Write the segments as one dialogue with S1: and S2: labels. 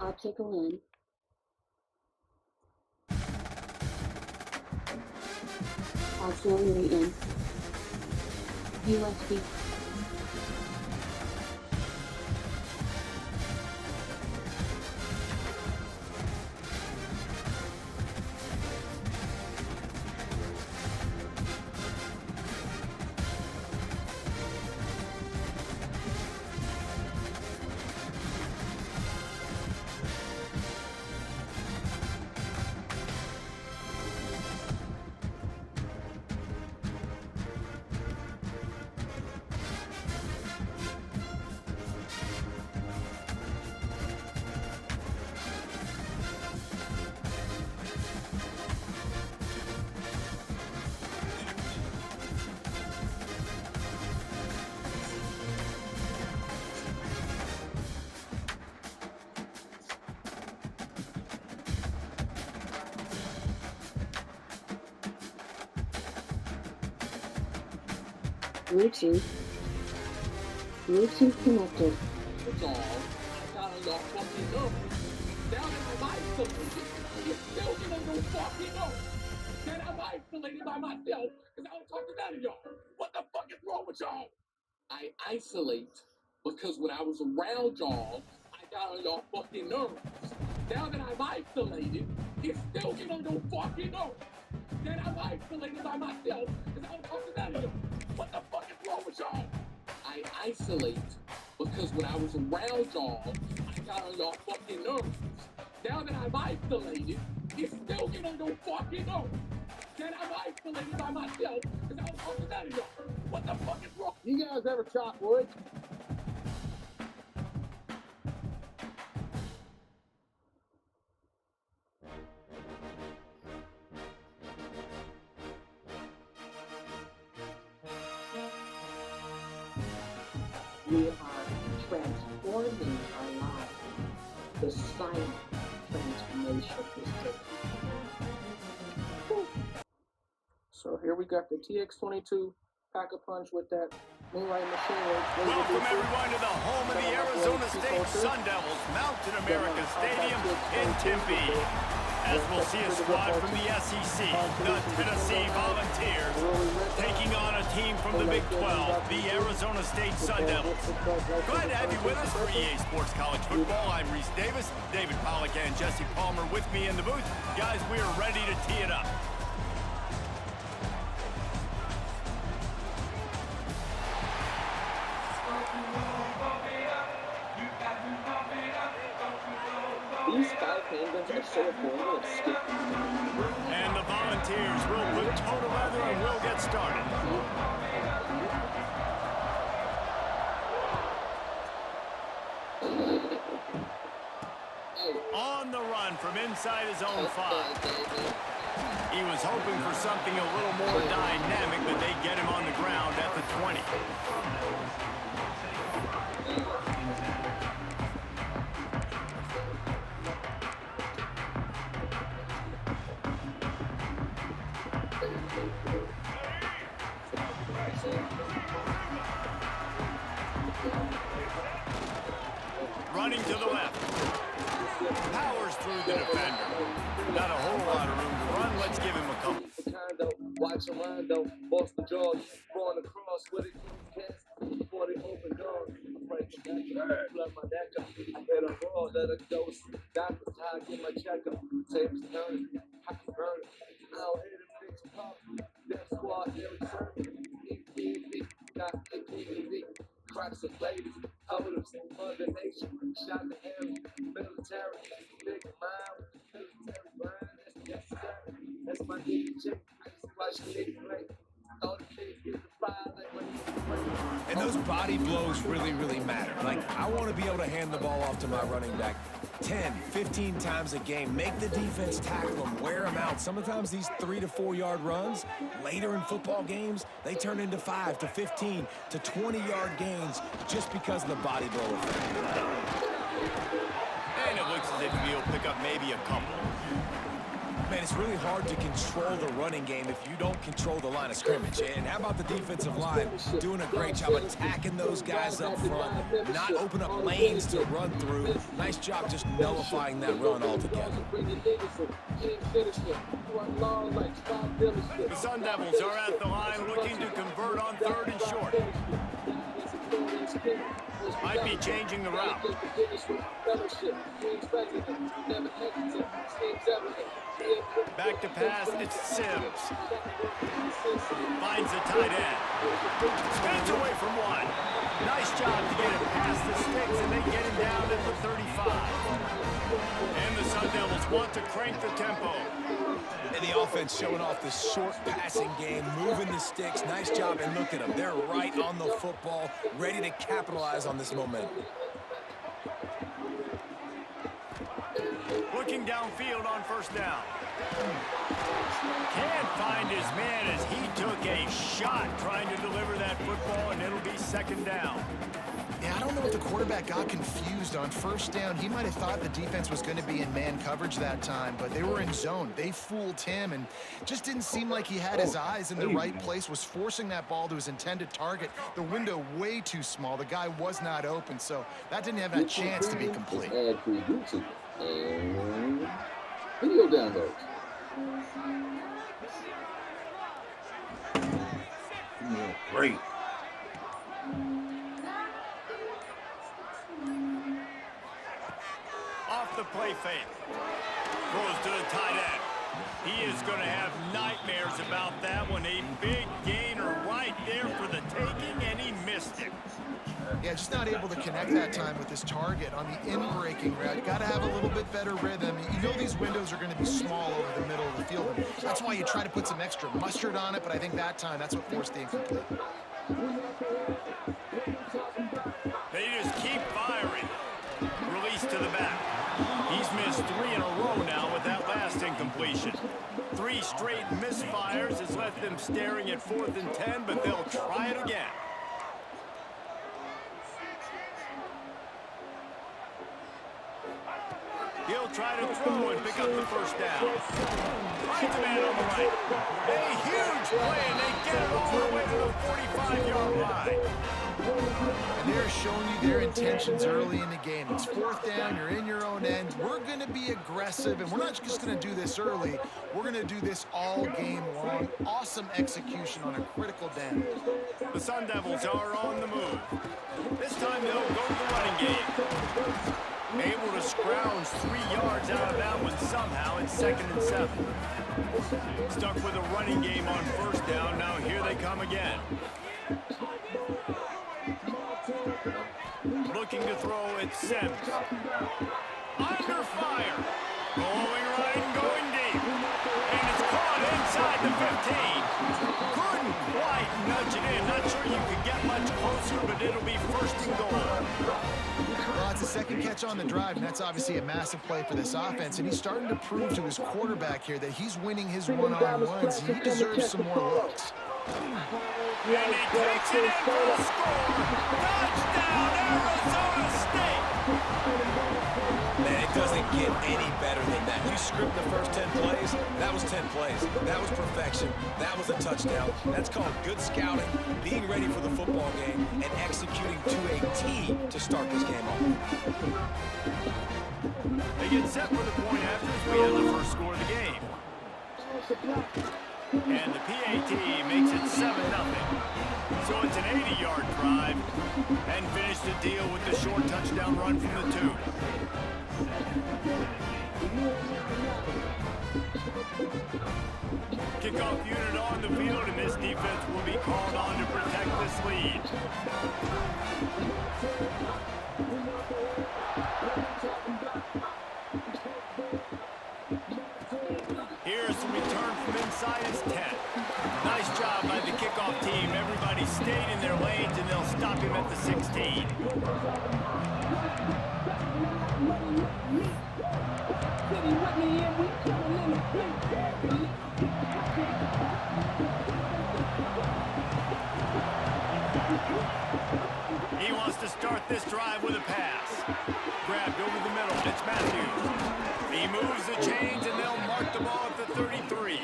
S1: Optical in. Auxiliary in. USB. Bluetooth. Bluetooth connected.
S2: That's all. I got on your fucking nerves. Down in my isolated. You still gonna go fucking know that I'm isolated by myself because I don't talk to none of y'all. What the fuck is wrong with y'all? I isolate because when I was around y'all, I got on y'all fucking nerves. Now that I'm isolated, you still gonna go fucking know that I'm isolated by myself because I don't talk to none of y'all. What the fuck is wrong with y'all? I isolate because when I was around y'all, I got on y'all fucking nerves. Now that I'm isolated, you still gonna go fucking know that I'm isolated by myself because I don't talk to none of y'all. What the fuck is wrong? You guys ever chop wood?
S3: We are transforming our lives. The silent transformation is taking.
S2: So here we got the TX22 Pack-a-Punch with that Moonlight Machine.
S4: Welcome everyone to the home of the Arizona State Sun Devils, Mountain America Stadium in Tempe. As we'll see a squad from the SEC, the Tennessee Volunteers, taking on a team from the Big 12, the Arizona State Sun Devils. Glad to have you with us for EA Sports College Football. I'm Reese Davis, David Pollack and Jesse Palmer with me in the booth. Guys, we are ready to tee it up.
S3: These five handguns are so affordable and sticky.
S4: And the Volunteers will put toe to leather and we'll get started. On the run from inside his own 5. He was hoping for something a little more dynamic, but they get him on the ground at the 20. Running to the left. Powers through the defender. Not a whole lot of room to run. Let's give him a couple.
S2: Watch him run though, Boston jaws, going across with it, cats, before they open doors. Break the back, plug my neck up. I hit a raw, let it go. Doctors, how I get my checkup. Tapes turning, I can burn it. I don't hit a fix pop. Death squad, every circle. EPV, got EPV. Cracks of ladies, overdose, Mother Nation, shot the area, military, big mind, military grind, that's necessary. That's my nigga Jay. I used to watch the nigga play. Thought the nigga get the fire like when he was playing.
S5: And those body blows really, really matter. Like, I want to be able to hand the ball off to my running back 10, 15 times a game. Make the defense tackle them, wear them out. Sometimes these 3 to 4 yard runs, later in football games, they turn into 5 to 15 to 20 yard gains just because of the body blow effect.
S4: And it looks as if he'll pick up maybe a couple.
S5: Man, it's really hard to control the running game if you don't control the line of scrimmage. And how about the defensive line doing a great job attacking those guys up front, not open up lanes to run through. Nice job just nullifying that run altogether.
S4: The Sun Devils are at the line looking to convert on 3rd and short. Might be changing the route. Back to pass, it's Sims. Finds a tight end. Spins away from one. Nice job to get it past the sticks, and they get him down at the 35. And the Sun Devils want to crank the tempo.
S5: And the offense showing off the short passing game, moving the sticks. Nice job, and look at them. They're right on the football, ready to capitalize on this momentum.
S4: Looking downfield on 1st down. Can't find his man as he took a shot trying to deliver that football, and it'll be 2nd down.
S6: Yeah, I don't know if the quarterback got confused on 1st down. He might have thought the defense was going to be in man coverage that time, but they were in zone. They fooled him and just didn't seem like he had his eyes in the right place, was forcing that ball to his intended target. The window way too small. The guy was not open, so that didn't have that chance to be complete.
S2: Add to YouTube and video downloads.
S3: Yeah, great.
S4: Off the play fake. Throws to the tight end. He is going to have nightmares about that one. A big gainer right there for the taking, and he missed it.
S6: Yeah, just not able to connect that time with his target on the in-breaking route. You got to have a little bit better rhythm. You know these windows are going to be small over the middle of the field. And that's why you try to put some extra mustard on it, but I think that time that's what forced the incomplete.
S4: They just keep firing. Release to the back. He's missed 3 in a row now with that last incompletion. 3 straight misfires has left them staring at 4th and 10, but they'll try it again. He'll try to throw and pick up the 1st down. Finds a man on the right. A huge play, and they get it all the way to the 45-yard line.
S6: And they're showing you their intentions early in the game. It's 4th down, you're in your own end. We're going to be aggressive, and we're not just going to do this early. We're going to do this all game long. Awesome execution on a critical down.
S4: The Sun Devils are on the move. This time they'll go to the running game. Able to scrounge 3 yards out of that one somehow in 2nd and 7. Stuck with a running game on 1st down. Now here they come again. Looking to throw at Sims. Under fire. Going right and going deep. And it's caught inside the 15. Couldn't quite nudge it in. Not sure you could get much closer, but it'll be 1st and goal.
S6: Well, it's the 2nd catch on the drive, and that's obviously a massive play for this offense. And he's starting to prove to his quarterback here that he's winning his one-on-ones. He deserves some more looks.
S4: And he takes it in for the score. Touchdown, Arizona State.
S5: Man, it doesn't get any better than that. You script the first 10 plays, that was 10 plays. That was perfection. That was a touchdown. That's called good scouting, being ready for the football game, and executing to a T to start this game off.
S4: They get set for the point after as we have the first score of the game. And the PAT makes it 7-0. So it's an 80-yard drive, and finish the deal with the short touchdown run from the 2. Kickoff unit on the field, and this defense will be called on to protect this lead. Here's the return from inside his 10. Nice job by the kickoff team. Everybody stayed in their lanes, and they'll stop him at the 16. He wants to start this drive with a pass. Grabbed over the middle. It's Matthews. He moves the chains, and they'll mark the ball at the 33.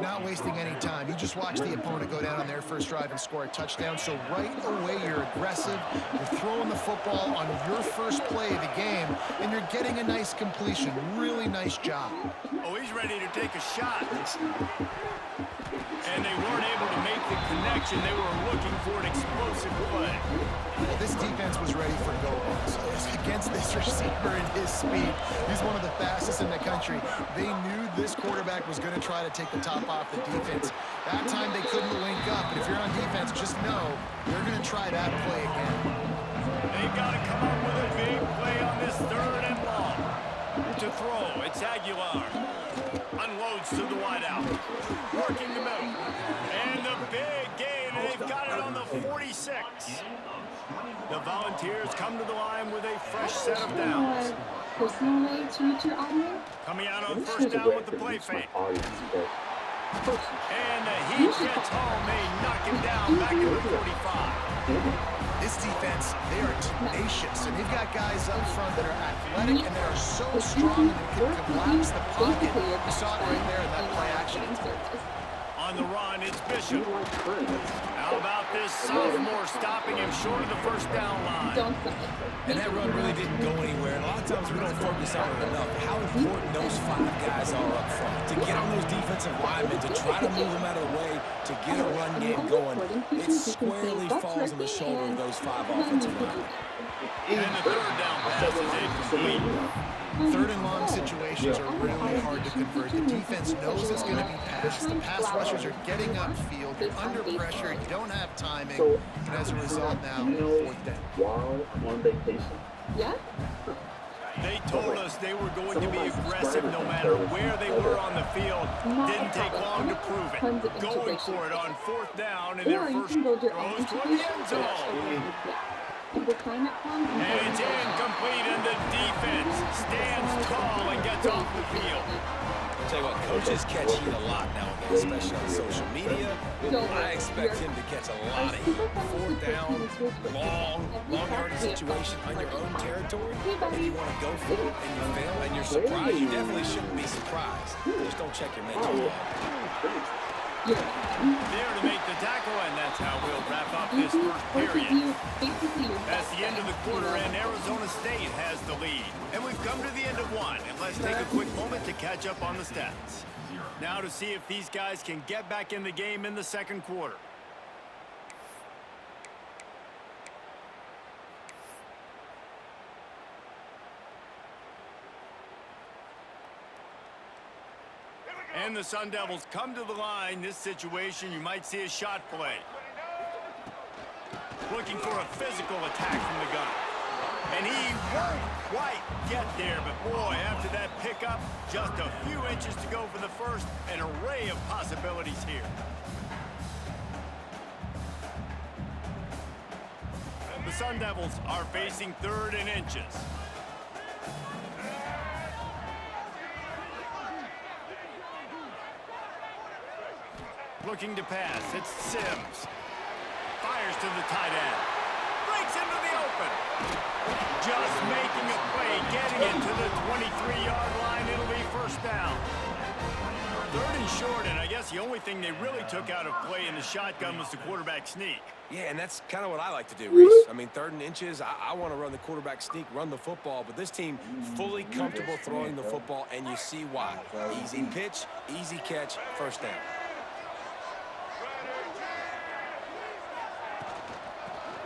S6: Not wasting any time. You just watch the opponent go down on their first drive and score a touchdown. So right away, you're aggressive. You're throwing the football on your first play of the game, and you're getting a nice completion. Really nice job.
S4: Oh, he's ready to take a shot. And they weren't able to make the connection. They were looking for an explosive play.
S6: Well, this defense was ready for go balls. Against this receiver and his speed, he's one of the fastest in the country. They knew this quarterback was going to try to take the top off the defense. That time they couldn't link up, but if you're on defense, just know they're going to try that play again.
S4: They've got to come up with a big play on this 3rd and long. To throw, it's Aguilar. Unloads to the wideout. Working the middle. And the big gain, and they've got it on the 46. The Volunteers come to the line with a fresh set of downs.
S1: Personal way to reach your audience?
S4: Coming out on 1st down with the play fake. And the heat gets home. They knock him down back at the 45.
S6: This defense, they are tenacious, and they've got guys up front that are athletic and they are so strong and can collapse the pocket. You saw it right there in that play action.
S4: On the run, it's Bishop. How about this sophomore stopping him short of the 1st down line?
S5: And that run really didn't go anywhere. And a lot of times we don't focus on it enough. How important those 5 guys are up front. To get on those defensive linemen, to try to move them out of the way, to get a run game going. It squarely falls on the shoulder of those 5 offensive linemen.
S4: And the 3rd down pass is incomplete.
S6: 3rd and long situations are really hard to convert. The defense knows it's going to be passed. The pass rushers are getting upfield. You're under pressure. You don't have timing. And as a result now, 4th down.
S3: While on vacation.
S1: Yeah?
S4: They told us they were going to be aggressive no matter where they were on the field. Didn't take long to prove it. Going for it on 4th down, and their first throws toward the end zone. And it's incomplete, and the defense stands tall and gets off the field.
S5: I'll tell you what, coaches catch heat a lot nowadays, especially on social media. I expect him to catch a lot of heat. 4th down, long yardage situation on your own territory. And you want to go for it, and you fail, and you're surprised. You definitely shouldn't be surprised. Just don't check your mental.
S4: There to make the tackle, and that's how we'll wrap up this first period. That's the end of the quarter, and Arizona State has the lead. And we've come to the end of one, and let's take a quick moment to catch up on the stats. Now to see if these guys can get back in the game in the 2nd quarter. And the Sun Devils come to the line. This situation, you might see a shot play. Looking for a physical attack from the gun. And he won't quite get there, but boy, after that pickup, just a few inches to go for the first. An array of possibilities here. The Sun Devils are facing 3rd and inches. Looking to pass, it's Sims. Fires to the tight end. Breaks into the open. Just making a play, getting it to the 23-yard line. It'll be 1st down. 3rd and short, and I guess the only thing they really took out of play in the shotgun was the quarterback sneak.
S5: Yeah, and that's kind of what I like to do, Reese. I mean, 3rd and inches, I want to run the quarterback sneak, run the football, but this team fully comfortable throwing the football, and you see why. Easy pitch, easy catch, 1st down.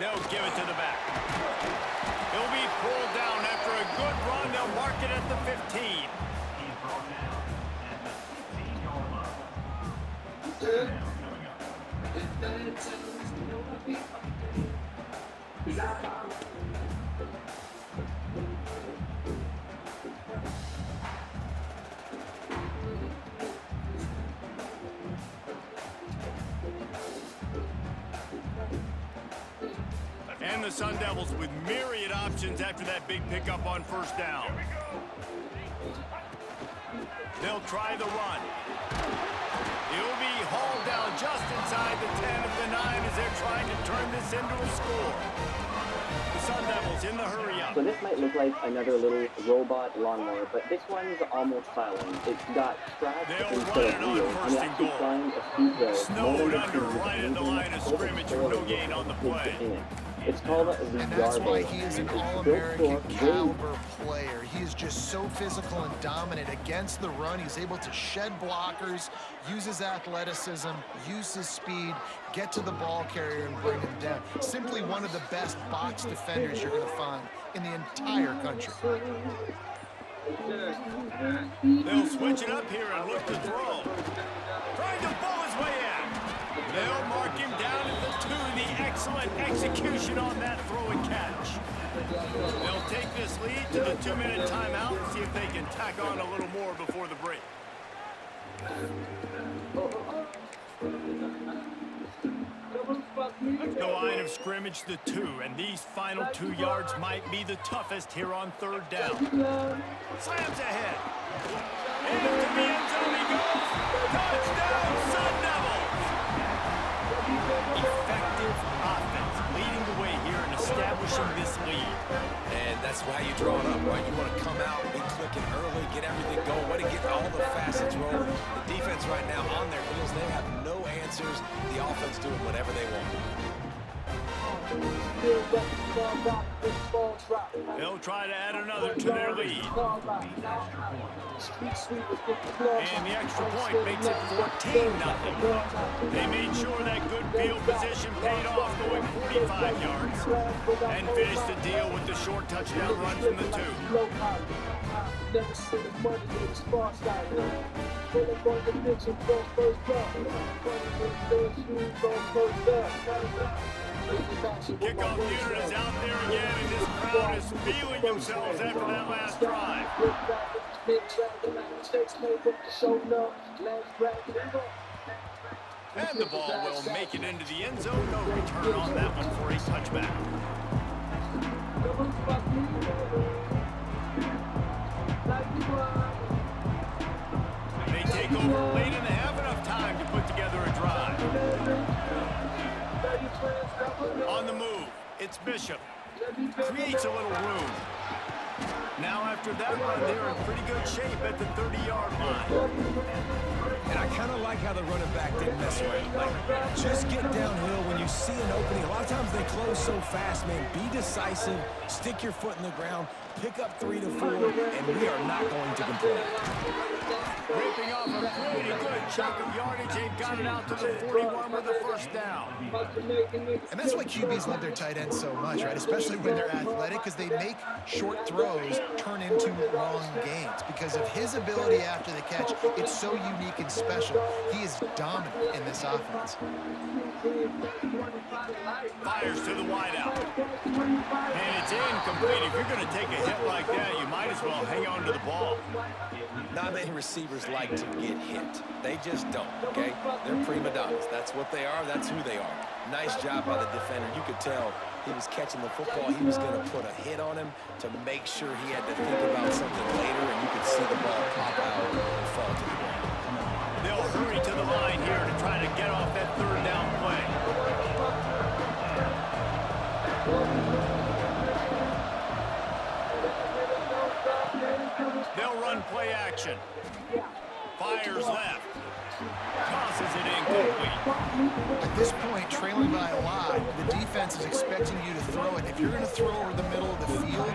S4: They'll give it to the back. He'll be pulled down after a good run. They'll mark it at the 15. And the Sun Devils with myriad options after that big pickup on 1st down. They'll try the run. He'll be hauled down just inside the 10 of the 9 as they're trying to turn this into a score. The Sun Devils in the hurry-up.
S3: So this might look like another little robot lawnmower, but this one's almost silent. It's got tracks
S4: They'll
S3: instead
S4: run it
S3: of
S4: on
S3: wheels,
S4: first
S3: and it
S4: and
S3: actually
S4: goal.
S3: climbs a steep hill.
S4: Snowed under right at the line of scrimmage for no gain on the play.
S3: It's called the
S6: And that's why
S3: Yarbo.
S6: he is an
S3: It's built
S6: all-American
S3: for
S6: caliber player. He is just so physical and dominant against the run. He's able to shed blockers, use his athleticism, use his speed, get to the ball carrier and bring him down. Simply one of the best box defenders you're going to find in the entire country.
S4: They'll switch it up here and look to throw. Trying to pull his way out. They'll mark him down at the 2. The excellent execution on that throw and catch. They'll take this lead to the 2-minute timeout and see if they can tack on a little more before the break. The line of scrimmage, the 2, and these final 2 yards might be the toughest here on 3rd down. Slams ahead. Into the end zone he goes. Touchdown, Sun Devils! Effective offense leading the way here and establishing this lead.
S5: And that's why you draw it up, right? You want to come out, be clicking early, get everything going, want to get all the facets rolling. The defense right now on their heels, they have no answers. The offense doing whatever they want.
S4: They'll try to add another to their lead. And the extra point makes it 14-0. They made sure that good field position paid off, going 45 yards. And finished the deal with the short touchdown run from the 2. Kickoff unit is out there again, and this crowd is feeling themselves after that last drive. And the ball will make it into the end zone. No return on that one for a touchback. They take over late in the half, enough time to put together a drive. On the move, it's Bishop. Creates a little room. Now after that run, they're in pretty good shape at the 30-yard line.
S5: And I kind of like how the running back didn't mess around. Like, just get downhill when you see an opening. A lot of times they close so fast, man. Be decisive, stick your foot in the ground, pick up 3 to 4, and we are not going to complain.
S4: Ripping off a pretty good chunk of yardage. They've got it out to the 41 with the first down.
S6: And that's why QBs love their tight ends so much, right? Especially when they're athletic, because they make short throws turn into long gains. Because of his ability after the catch, it's so unique and special. He is dominant in this offense.
S4: Fires to the wideout. And it's incomplete. If you're going to take a hit like that, you might as well hang on to the ball.
S5: Not many receivers like to get hit. They just don't, okay? They're prima donnas. That's what they are. That's who they are. Nice job by the defender. You could tell he was catching the football. He was going to put a hit on him to make sure he had to think about something later, and you could see the ball pop out and fall to the ground.
S4: They'll hurry to the line here to try to get off that 3rd down play. They'll run play action. Fires left. Tosses it incomplete.
S6: At this point, trailing by a lot, the defense is expecting you to throw it. If you're going to throw over the middle of the field,